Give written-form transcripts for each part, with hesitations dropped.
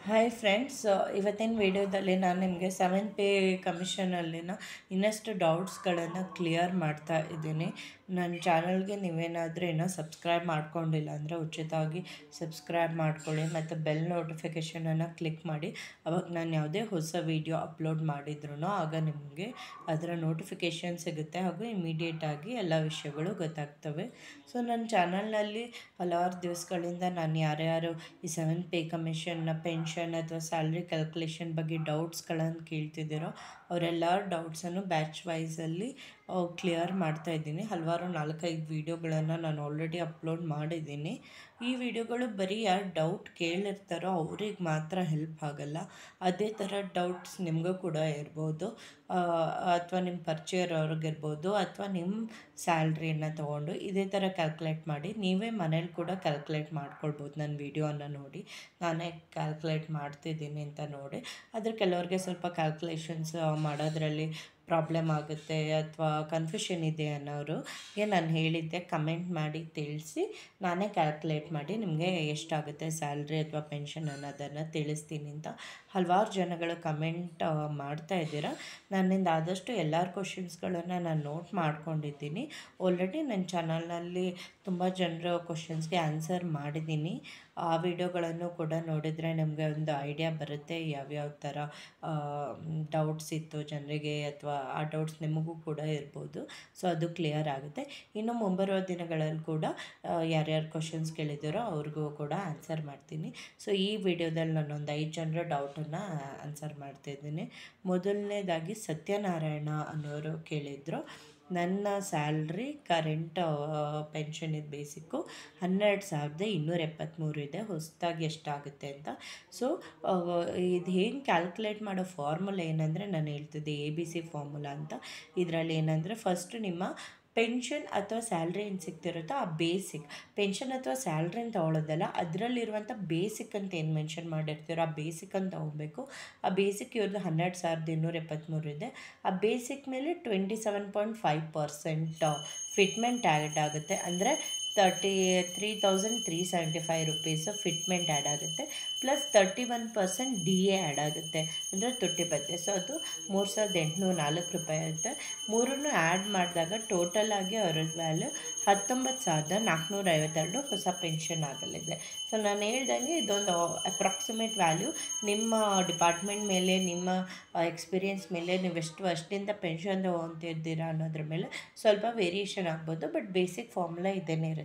Hi friends, ಇವತ್ತಿನ ವಿಡಿಯೋದಲ್ಲಿ ನಾನು ನಿಮಗೆ 7th ಪೇ ಕಮಿಷನಲ್ಲಿನ ಇನ್ನಷ್ಟು ಡೌಟ್ಸ್ಗಳನ್ನು ಕ್ಲಿಯರ್ ಮಾಡ್ತಾ ಇದ್ದೀನಿ. ನನ್ನ ಚಾನಲ್ಗೆ ನೀವೇನಾದರೂ ಇನ್ನೂ ಸಬ್ಸ್ಕ್ರೈಬ್ ಮಾಡ್ಕೊಂಡಿಲ್ಲ ಅಂದರೆ ಉಚಿತವಾಗಿ ಸಬ್ಸ್ಕ್ರೈಬ್ ಮಾಡ್ಕೊಳ್ಳಿ ಮತ್ತು ಬೆಲ್ ನೋಟಿಫಿಕೇಷನನ್ನು ಕ್ಲಿಕ್ ಮಾಡಿ. ಅವಾಗ ನಾನು ಯಾವುದೇ ಹೊಸ ವಿಡಿಯೋ ಅಪ್ಲೋಡ್ ಮಾಡಿದ್ರೂ ಆಗ ನಿಮಗೆ ಅದರ ನೋಟಿಫಿಕೇಷನ್ ಸಿಗುತ್ತೆ ಹಾಗೂ ಇಮಿಡಿಯೇಟಾಗಿ ಎಲ್ಲ ವಿಷಯಗಳು ಗೊತ್ತಾಗ್ತವೆ. ಸೊ ನನ್ನ ಚಾನಲ್ನಲ್ಲಿ ಹಲವಾರು ದಿವಸಗಳಿಂದ ನಾನು ಯಾರ್ಯಾರು ಈ 7th ಪೇ ಕಮಿಷನ್ನ ಪೆನ್ಷನ್ ಅಥವಾ ಸ್ಯಾಲ್ರಿ ಕ್ಯಾಲ್ಕುಲೇಷನ್ ಬಗ್ಗೆ ಡೌಟ್ಸ್ಗಳನ್ನು ಕೇಳ್ತಿದ್ದೀರೋ ಅವರೆಲ್ಲ ಡೌಟ್ಸನ್ನು ಬ್ಯಾಚ್ ವೈಸಲ್ಲಿ ಕ್ಲಿಯರ್ ಮಾಡ್ತಾ ಇದ್ದೀನಿ. ಹಲವಾರು 4-5 ವೀಡಿಯೋಗಳನ್ನು ನಾನು ಆಲ್ರೆಡಿ ಅಪ್ಲೋಡ್ ಮಾಡಿದ್ದೀನಿ. ಈ ವಿಡಿಯೋಗಳು ಬರೀ ಯಾರು ಡೌಟ್ ಕೇಳಿರ್ತಾರೋ ಅವ್ರಿಗೆ ಮಾತ್ರ ಹೆಲ್ಪ್ ಆಗಲ್ಲ. ಅದೇ ಥರ ಡೌಟ್ಸ್ ನಿಮಗೂ ಕೂಡ ಇರ್ಬೋದು, ಅಥವಾ ನಿಮ್ಮ ಪರಿಚಯ ಇರೋರಿಗಿರ್ಬೋದು, ಅಥವಾ ನಿಮ್ಮ ಸ್ಯಾಲ್ರಿಯನ್ನು ತೊಗೊಂಡು ಇದೇ ಥರ ಕ್ಯಾಲ್ಕುಲೇಟ್ ಮಾಡಿ ನೀವೇ ಮನೇಲಿ ಕೂಡ ಕ್ಯಾಲ್ಕುಲೇಟ್ ಮಾಡ್ಕೊಳ್ಬೋದು. ನನ್ನ ವಿಡಿಯೋನ ನೋಡಿ ನಾನೇ ಕ್ಯಾಲ್ಕುಲೇಟ್ ಮಾಡ್ತಿದ್ದೀನಿ ಅಂತ ನೋಡಿ. ಆದರೆ ಕೆಲವ್ರಿಗೆ ಸ್ವಲ್ಪ ಕ್ಯಾಲ್ಕುಲೇಷನ್ಸ್ ಮಾಡೋದ್ರಲ್ಲಿ ಪ್ರಾಬ್ಲಮ್ ಆಗುತ್ತೆ ಅಥವಾ ಕನ್ಫ್ಯೂಷನ್ ಇದೆ ಅನ್ನೋರಿಗೆ ನಾನು ಹೇಳಿದ್ದೆ ಕಮೆಂಟ್ ಮಾಡಿ ತಿಳಿಸಿ ನಾನೇ ಕ್ಯಾಲ್ಕುಲೇಟ್ ಮಾಡಿ ನಿಮಗೆ ಎಷ್ಟಾಗುತ್ತೆ ಸ್ಯಾಲ್ರಿ ಅಥವಾ ಪೆನ್ಷನ್ ಅನ್ನೋದನ್ನು ತಿಳಿಸ್ತೀನಿ ಅಂತ ಹಲವಾರು ಜನಗಳು ಕಮೆಂಟ್ ಮಾಡ್ತಾ ಇದ್ದೀರಾ. ನನ್ನಿಂದ ಆದಷ್ಟು ಎಲ್ಲರ ಕ್ವಶನ್ಸ್ಗಳನ್ನು ನಾನು ನೋಟ್ ಮಾಡ್ಕೊಂಡಿದ್ದೀನಿ. ಆಲ್ರೆಡಿ ನನ್ನ ಚಾನಲ್ನಲ್ಲಿ ತುಂಬ ಜನರ ಕ್ವಶನ್ಸ್ಗೆ ಆನ್ಸರ್ ಮಾಡಿದ್ದೀನಿ. ಆ ವಿಡಿಯೋಗಳನ್ನು ಕೂಡ ನೋಡಿದರೆ ನಮಗೆ ಒಂದು ಐಡಿಯಾ ಬರುತ್ತೆ ಯಾವ್ಯಾವ ಥರ ಡೌಟ್ಸ್ ಇತ್ತು ಜನರಿಗೆ, ಅಥವಾ ಆ ಡೌಟ್ಸ್ ನಿಮಗೂ ಕೂಡ ಇರ್ಬೋದು. ಸೊ ಅದು ಕ್ಲಿಯರ್ ಆಗುತ್ತೆ. ಇನ್ನು ಮುಂಬರುವ ದಿನಗಳಲ್ಲಿ ಕೂಡ ಯಾರ್ಯಾರು ಕ್ವಶನ್ಸ್ ಕೇಳಿದ್ದೀರೋ ಅವ್ರಿಗೂ ಕೂಡ ಆನ್ಸರ್ ಮಾಡ್ತೀನಿ. ಸೊ ಈ ವಿಡಿಯೋದಲ್ಲಿ ನಾನೊಂದು 5 ಜನರ ಡೌಟನ್ನು ಆನ್ಸರ್ ಮಾಡ್ತಿದ್ದೀನಿ. ಮೊದಲನೇದಾಗಿ ಸತ್ಯನಾರಾಯಣ ಅನ್ನೋರು ಕೇಳಿದರು, ನನ್ನ ಸ್ಯಾಲ್ರಿ ಕರೆಂಟ್ ಪೆನ್ಷನಿದ್ದು ಬೇಸಿಕ್ಕು 12,273 ಇದೆ, ಹೊಸದಾಗಿ ಎಷ್ಟಾಗುತ್ತೆ ಅಂತ. ಸೊ ಇದು ಹೆಂಗೆ ಕ್ಯಾಲ್ಕುಲೇಟ್ ಮಾಡೋ ಫಾರ್ಮುಲಾ ಏನಂದರೆ ನಾನು ಹೇಳ್ತಿದ್ದೆ ABC ಫಾರ್ಮುಲಾ ಅಂತ. ಇದರಲ್ಲಿ ಏನಂದರೆ ಫಸ್ಟು ನಿಮ್ಮ ಪೆನ್ಷನ್ ಅಥವಾ ಸ್ಯಾಲ್ರಿ ಏನು ಸಿಗ್ತಿರುತ್ತೋ ಆ ಬೇಸಿಕ್ ಪೆನ್ಷನ್ ಅಥವಾ ಸ್ಯಾಲ್ರಿನ ತೊಗೊಳ್ಳೋದಲ್ಲ, ಅದರಲ್ಲಿರುವಂಥ ಬೇಸಿಕ್ ಅಂತ ಏನು ಮೆನ್ಷನ್ ಮಾಡಿರ್ತೀರೋ ಆ ಬೇಸಿಕನ್ನು ತೊಗೊಬೇಕು. ಆ ಬೇಸಿಕ್ ಇವ್ರದ್ದು 12,273 ಇದೆ. ಆ ಬೇಸಿಕ್ ಮೇಲೆ 27.5% ಫಿಟ್ಮೆಂಟ್ ಆ್ಯಡ್ ಆಗುತ್ತೆ. ಅಂದರೆ 33,375 ರುಪೀಸು ಫಿಟ್ಮೆಂಟ್ ಆ್ಯಡ್ ಆಗುತ್ತೆ. ಪ್ಲಸ್ 31% DA ಆ್ಯಡ್ ಆಗುತ್ತೆ, ಅಂದರೆ ತುಟ್ಟಿ ಭತ್ಯೆ. ಸೊ ಅದು 3,804 ರೂಪಾಯಿ ಆಗುತ್ತೆ. ಮೂರನ್ನು ಆ್ಯಡ್ ಮಾಡಿದಾಗ ಟೋಟಲಾಗಿ ಅವರ ವ್ಯಾಲ್ಯೂ 19,452 ಹೊಸ ಪೆನ್ಷನ್ ಆಗಲಿದೆ. ಸೊ ನಾನು ಹೇಳ್ದಂಗೆ ಇದೊಂದು ಅಪ್ರಾಕ್ಸಿಮೇಟ್ ವ್ಯಾಲ್ಯೂ ನಿಮ್ಮ ಡಿಪಾರ್ಟ್ಮೆಂಟ್ ಮೇಲೆ, ನಿಮ್ಮ ಎಕ್ಸ್ಪೀರಿಯೆನ್ಸ್ ಮೇಲೆ, ನೀವು ಎಷ್ಟು ವರ್ಷದಿಂದ ಪೆನ್ಷನ್ ತೊಗೊತಿದ್ದೀರಾ ಅನ್ನೋದ್ರ ಮೇಲೆ ಸ್ವಲ್ಪ ವೇರಿಯೇಷನ್ ಆಗ್ಬೋದು. ಬಟ್ ಬೇಸಿಕ್ ಫಾರ್ಮುಲಾ ಇದೇನೇ ಇರುತ್ತೆ.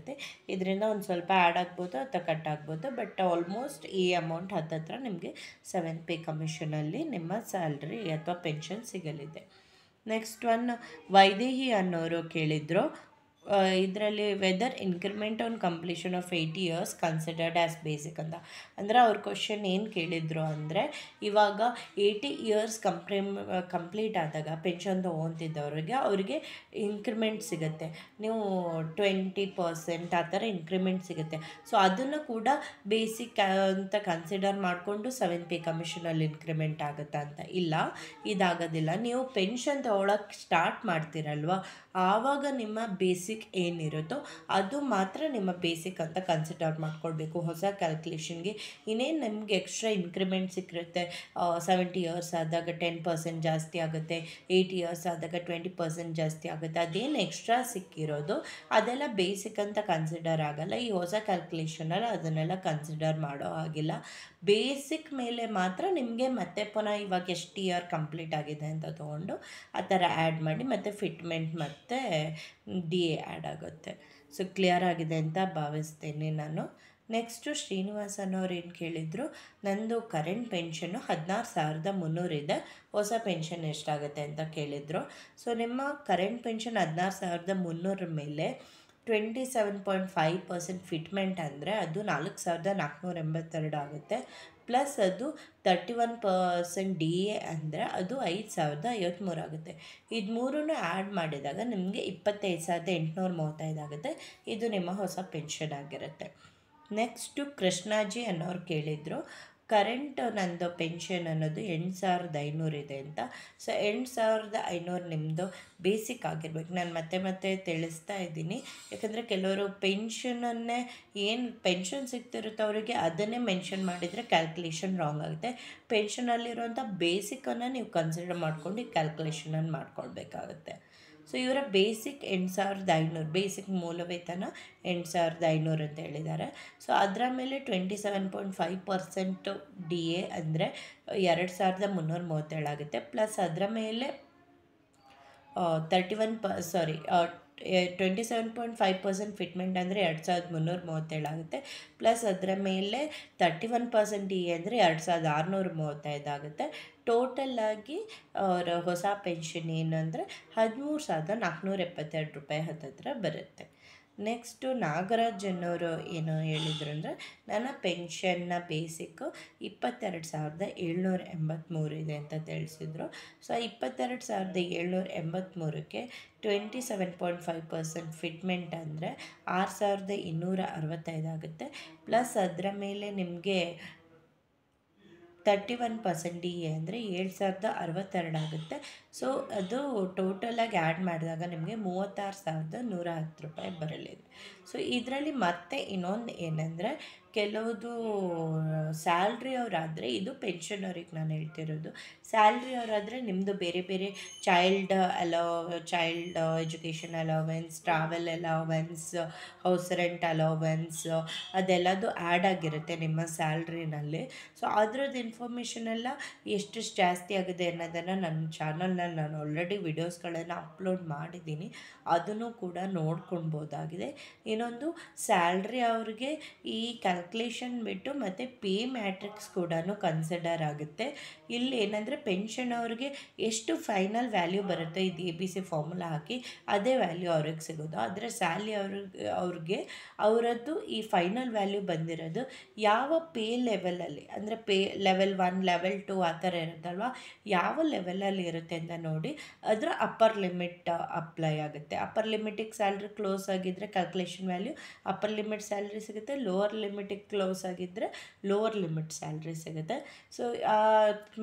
ಇದರಿಂದ ಒಂದು ಸ್ವಲ್ಪ ಆ್ಯಡ್ ಆಗ್ಬೋದು ಅಥವಾ ಕಟ್ ಆಗ್ಬೋದು. ಬಟ್ ಆಲ್ಮೋಸ್ಟ್ ಈ ಅಮೌಂಟ್ ಹತ್ತತ್ರ ನಿಮಗೆ 7th ಪೇ ಕಮಿಷನಲ್ಲಿ ನಿಮ್ಮ ಸ್ಯಾಲ್ರಿ ಅಥವಾ ಪೆನ್ಷನ್ ಸಿಗಲಿದೆ. ನೆಕ್ಸ್ಟ್ ಒನ್ ವೈದೇಹಿ ಅನ್ನೋರು ಕೇಳಿದರು, ಇದರಲ್ಲಿ whether increment on completion of 80 years considered as basic ಅಂತ. ಅಂದರೆ ಅವ್ರ ಕ್ವಶನ್ ಏನು ಕೇಳಿದರು ಅಂದರೆ, ಇವಾಗ 80 years ಕಂಪ್ಲೀಟ್ ಆದಾಗ ಪೆನ್ಷನ್ ತೊಗೊತಿದ್ದವ್ರಿಗೆ ಅವರಿಗೆ ಇನ್ಕ್ರಿಮೆಂಟ್ ಸಿಗುತ್ತೆ. ನೀವು 20% ಆ ಥರ ಇನ್ಕ್ರಿಮೆಂಟ್ ಸಿಗುತ್ತೆ. ಸೊ ಅದನ್ನು ಕೂಡ ಬೇಸಿಕ್ ಅಂತ ಕನ್ಸಿಡರ್ ಮಾಡಿಕೊಂಡು 7th ಪೇ ಕಮಿಷನಲ್ಲಿ ಇನ್ಕ್ರಿಮೆಂಟ್ ಆಗುತ್ತಾ ಅಂತ. ಇಲ್ಲ, ಇದಾಗೋದಿಲ್ಲ. ನೀವು ಪೆನ್ಷನ್ ತೊಗೊಳಕ್ಕೆ ಸ್ಟಾರ್ಟ್ ಮಾಡ್ತೀರಲ್ವ, ಆವಾಗ ನಿಮ್ಮ ಬೇಸಿಕ್ ಏನಿರುತ್ತೋ ಅದು ಮಾತ್ರ ನಿಮ್ಮ ಬೇಸಿಕ್ ಅಂತ ಕನ್ಸಿಡರ್ ಮಾಡ್ಕೊಳ್ಬೇಕು ಹೊಸ ಕ್ಯಾಲ್ಕುಲೇಷನ್ಗೆ. ಇನ್ನೇನು ನಿಮಗೆ ಎಕ್ಸ್ಟ್ರಾ ಇನ್ಕ್ರಿಮೆಂಟ್ ಸಿಕ್ಕಿರುತ್ತೆ, 70 years ಆದಾಗ 10% ಜಾಸ್ತಿ ಆಗುತ್ತೆ, 80 years ಆದಾಗ 20% ಜಾಸ್ತಿ ಆಗುತ್ತೆ, ಅದೇನು ಎಕ್ಸ್ಟ್ರಾ ಸಿಕ್ಕಿರೋದು ಅದೆಲ್ಲ ಬೇಸಿಕ್ ಅಂತ ಕನ್ಸಿಡರ್ ಆಗಲ್ಲ. ಈ ಹೊಸ ಕ್ಯಾಲ್ಕುಲೇಷನಲ್ಲಿ ಅದನ್ನೆಲ್ಲ ಕನ್ಸಿಡರ್ ಮಾಡೋ ಹಾಗಿಲ್ಲ. ಬೇಸಿಕ್ ಮೇಲೆ ಮಾತ್ರ ನಿಮಗೆ ಮತ್ತೆ ಪುನಃ ಇವಾಗ ಎಷ್ಟು ಇಯರ್ ಕಂಪ್ಲೀಟ್ ಆಗಿದೆ ಅಂತ ತೊಗೊಂಡು ಆ ಥರ ಆ್ಯಡ್ ಮಾಡಿ ಮತ್ತು ಫಿಟ್ಮೆಂಟ್ ಮತ್ತು DA ಆ್ಯಡ್ ಆಗುತ್ತೆ. ಸೊ ಕ್ಲಿಯರ್ ಆಗಿದೆ ಅಂತ ಭಾವಿಸ್ತೀನಿ ನಾನು. ನೆಕ್ಸ್ಟು ಶ್ರೀನಿವಾಸ್ ಅನ್ನೋರು ಏನು ಕೇಳಿದರು, ನಂದು ಕರೆಂಟ್ ಪೆನ್ಷನ್ನು 16,300 ಇದೆ, ಹೊಸ ಪೆನ್ಷನ್ ಎಷ್ಟಾಗುತ್ತೆ ಅಂತ ಕೇಳಿದರು. ಸೊ ನಿಮ್ಮ ಕರೆಂಟ್ ಪೆನ್ಷನ್ 16,300 ಮೇಲೆ 27.5% ಫಿಟ್ಮೆಂಟ್ ಅಂದರೆ ಅದು 4,482 ಆಗುತ್ತೆ. ಪ್ಲಸ್ ಅದು 31% DA ಅಂದರೆ ಅದು 5,053 ಆಗುತ್ತೆ. ಇದು ಮೂರನ್ನು ಆ್ಯಡ್ ಮಾಡಿದಾಗ ನಿಮಗೆ 25,835 ಆಗುತ್ತೆ. ಇದು ನಿಮ್ಮ ಹೊಸ ಪೆನ್ಷನ್ ಆಗಿರುತ್ತೆ. ನೆಕ್ಸ್ಟು ಕೃಷ್ಣಾಜಿ ಅನ್ನೋರು ಕೇಳಿದರು, ಕರೆಂಟ್ ನಂದು ಪೆನ್ಷನ್ ಅನ್ನೋದು 8,500 ಇದೆ ಅಂತ. ಸೊ 8,500 ನಿಮ್ಮದು ಬೇಸಿಕ್ ಆಗಿರ್ಬೇಕು. ನಾನು ಮತ್ತೆ ತಿಳಿಸ್ತಾ ಇದ್ದೀನಿ, ಯಾಕಂದರೆ ಕೆಲವರು ಪೆನ್ಷನನ್ನೇ ಏನು ಪೆನ್ಷನ್ ಸಿಗ್ತಿರುತ್ತೋ ಅವರಿಗೆ ಅದನ್ನೇ ಮೆನ್ಷನ್ ಮಾಡಿದರೆ ಕ್ಯಾಲ್ಕುಲೇಷನ್ ರಾಂಗ್ ಆಗುತ್ತೆ. ಪೆನ್ಷನಲ್ಲಿರುವಂಥ ಬೇಸಿಕನ್ನು ನೀವು ಕನ್ಸಿಡರ್ ಮಾಡ್ಕೊಂಡು ಈ ಕ್ಯಾಲ್ಕುಲೇಷನನ್ನು ಮಾಡ್ಕೊಳ್ಬೇಕಾಗುತ್ತೆ. ಸೊ ಇವರ ಬೇಸಿಕ್ 8,500 ಬೇಸಿಕ್ ಮೂಲ ವೇತನ 8,500 ಅಂತ ಹೇಳಿದ್ದಾರೆ. ಸೊ ಅದರ ಮೇಲೆ 27.5% DA ಅಂದರೆ 2,337 ಆಗುತ್ತೆ. ಪ್ಲಸ್ ಅದರ ಮೇಲೆ 27.5% ಫಿಟ್ಮೆಂಟ್ ಅಂದರೆ 2,337 ಆಗುತ್ತೆ. ಪ್ಲಸ್ ಅದರ ಮೇಲೆ 31% DA ಅಂದರೆ 2,635 ಆಗುತ್ತೆ. ಟೋಟಲ್ಲಾಗಿ ಅವರ ಹೊಸ ಪೆನ್ಷನ್ ಏನಂದರೆ 13,472 ರೂಪಾಯಿ ಹತ್ತಿರ ಬರುತ್ತೆ. ನೆಕ್ಸ್ಟು ನಾಗರಾಜ್ ಅನ್ನೋರು ಏನು ಹೇಳಿದ್ರು ಅಂದರೆ, ನನ್ನ ಪೆನ್ಷನ್ನ ಬೇಸಿಕ್ಕು 22,783 ಇದೆ ಅಂತ ತಿಳಿಸಿದ್ರು. ಸೊ 22,783ಕ್ಕೆ 27.5% ಫಿಟ್ಮೆಂಟ್ ಅಂದರೆ 6,265 ಆಗುತ್ತೆ. ಪ್ಲಸ್ ಅದರ ಮೇಲೆ ನಿಮಗೆ 31% DA ಅಂದರೆ 7,062 ಆಗುತ್ತೆ. ಸೊ ಅದು ಟೋಟಲಾಗಿ ಆ್ಯಡ್ ಮಾಡಿದಾಗ ನಿಮಗೆ 36,110 ರೂಪಾಯಿ ಬರಲಿದೆ. ಸೊ ಇದರಲ್ಲಿ ಮತ್ತೆ ಇನ್ನೊಂದು ಏನಂದರೆ, ಕೆಲವುದು ಸ್ಯಾಲ್ರಿ ಅವರಾದರೆ, ಇದು ಪೆನ್ಷನ್ ಅವ್ರಿಗೆ ನಾನು ಹೇಳ್ತಿರೋದು, ಸ್ಯಾಲ್ರಿ ಅವರಾದರೆ ನಿಮ್ಮದು ಬೇರೆ ಬೇರೆ child education allowance, travel allowance, house rent allowance ಅದೆಲ್ಲದು ಆ್ಯಡ್ ಆಗಿರುತ್ತೆ ನಿಮ್ಮ ಸ್ಯಾಲ್ರಿನಲ್ಲಿ. ಸೊ ಅದರದ್ದು ಇನ್ಫಾರ್ಮೇಷನ್ ಎಲ್ಲ ಎಷ್ಟು ಜಾಸ್ತಿ ಆಗಿದೆ ಅನ್ನೋದನ್ನು ನನ್ನ ಚಾನಲ್ನಲ್ಲಿ ನಾನು ಆಲ್ರೆಡಿ ವಿಡಿಯೋಸ್ಗಳನ್ನು ಅಪ್ಲೋಡ್ ಮಾಡಿದ್ದೀನಿ, ಅದನ್ನು ಕೂಡ ನೋಡ್ಕೊಳ್ಬೋದಾಗಿದೆ. ಇನ್ನೊಂದು ಸ್ಯಾಲ್ರಿ ಅವ್ರಿಗೆ ಈ ಕ್ಯಾಲ್ಕುಲೇಷನ್ ಬಿಟ್ಟು ಮತ್ತು ಪೇ ಮ್ಯಾಟ್ರಿಕ್ಸ್ ಕೂಡ ಕನ್ಸಿಡರ್ ಆಗುತ್ತೆ. ಇಲ್ಲಿ ಏನಂದರೆ ಪೆನ್ಷನ್ ಅವ್ರಿಗೆ ಎಷ್ಟು ಫೈನಲ್ ವ್ಯಾಲ್ಯೂ ಬರುತ್ತೆ, ಇದು ABC ಫಾರ್ಮುಲಾ ಹಾಕಿ ಅದೇ ವ್ಯಾಲ್ಯೂ ಅವ್ರಿಗೆ ಸಿಗೋದು. ಆದರೆ ಸ್ಯಾಲ್ರಿ ಅವ್ರಿಗೆ ಅವರದ್ದು ಈ ಫೈನಲ್ ವ್ಯಾಲ್ಯೂ ಬಂದಿರೋದು ಯಾವ ಪೇ ಲೆವೆಲಲ್ಲಿ, ಅಂದರೆ ಪೇ ಲೆವೆಲ್ 1 ಲೆವೆಲ್ 2 ಆ ಥರ ಇರುತ್ತಲ್ವ, ಯಾವ ಲೆವೆಲಲ್ಲಿ ಇರುತ್ತೆ ಅಂತ ನೋಡಿ ಅದರ ಅಪ್ಪರ್ ಲಿಮಿಟ್ ಅಪ್ಲೈ ಆಗುತ್ತೆ. ಅಪ್ಪರ್ ಲಿಮಿಟಿಗೆ ಸ್ಯಾಲ್ರಿ ಕ್ಲೋಸ್ ಆಗಿದ್ದರೆ calculation value upper limit salary ಸಿಗುತ್ತೆ, ಲೋವರ್ ಲಿಮಿಟಿಗೆ ಕ್ಲೋಸ್ ಆಗಿದ್ದರೆ ಲೋವರ್ ಲಿಮಿಟ್ ಸ್ಯಾಲ್ರಿ ಸಿಗುತ್ತೆ. ಸೊ ಆ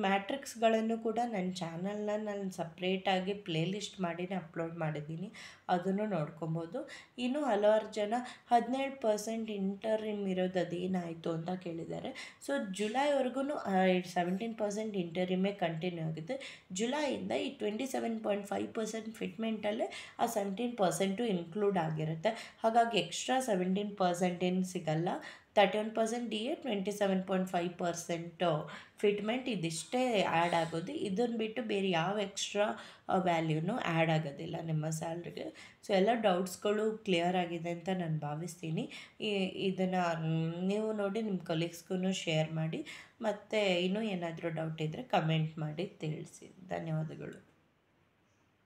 ಮ್ಯಾಟ್ರಿಕ್ಸ್ಗಳನ್ನು ಕೂಡ ನನ್ನ ಚಾನಲ್ನ ನಾನು ಸಪ್ರೇಟಾಗಿ ಪ್ಲೇಲಿಸ್ಟ್ ಮಾಡಿನೇ ಅಪ್ಲೋಡ್ ಮಾಡಿದ್ದೀನಿ, ಅದನ್ನು ನೋಡ್ಕೊಬೋದು. ಇನ್ನು ಹಲವಾರು ಜನ 17% ಇಂಟರಿಮ್ ಇರೋದು ಅದೇನಾಯಿತು ಅಂತ ಕೇಳಿದ್ದಾರೆ. ಸೊ ಜುಲೈವರೆಗೂ 17% ಇಂಟರಿಮೇ ಕಂಟಿನ್ಯೂ ಆಗುತ್ತೆ. ಜುಲೈಯಿಂದ ಈ 27.5% ಫಿಟ್ಮೆಂಟಲ್ಲೇ ಆ 17% ಇನ್ಕ್ಲೂಡ್ ಆಗಿರುತ್ತೆ. ಹಾಗಾಗಿ ಎಕ್ಸ್ಟ್ರಾ 17% ಏನು ಸಿಗಲ್ಲ. 31% DA, 27.5% ಫಿಟ್ಮೆಂಟ್, ಇದಿಷ್ಟೇ ಆ್ಯಡ್ ಆಗೋದು. ಇದನ್ನು ಬಿಟ್ಟು ಬೇರೆ ಯಾವ ಎಕ್ಸ್ಟ್ರಾ ವ್ಯಾಲ್ಯೂನೂ ಆ್ಯಡ್ ಆಗೋದಿಲ್ಲ ನಿಮ್ಮ ಸ್ಯಾಲ್ರಿಗೆ. ಸೊ ಎಲ್ಲ ಡೌಟ್ಸ್ಗಳು ಕ್ಲಿಯರ್ ಆಗಿದೆ ಅಂತ ನಾನು ಭಾವಿಸ್ತೀನಿ. ಇದನ್ನು ನೀವು ನೋಡಿ ನಿಮ್ಮ ಕೊಲೀಗ್ಸ್ಗೂ ಶೇರ್ ಮಾಡಿ, ಮತ್ತು ಇನ್ನೂ ಏನಾದರೂ ಡೌಟ್ ಇದ್ದರೆ ಕಮೆಂಟ್ ಮಾಡಿ ತಿಳಿಸಿ. ಧನ್ಯವಾದಗಳು.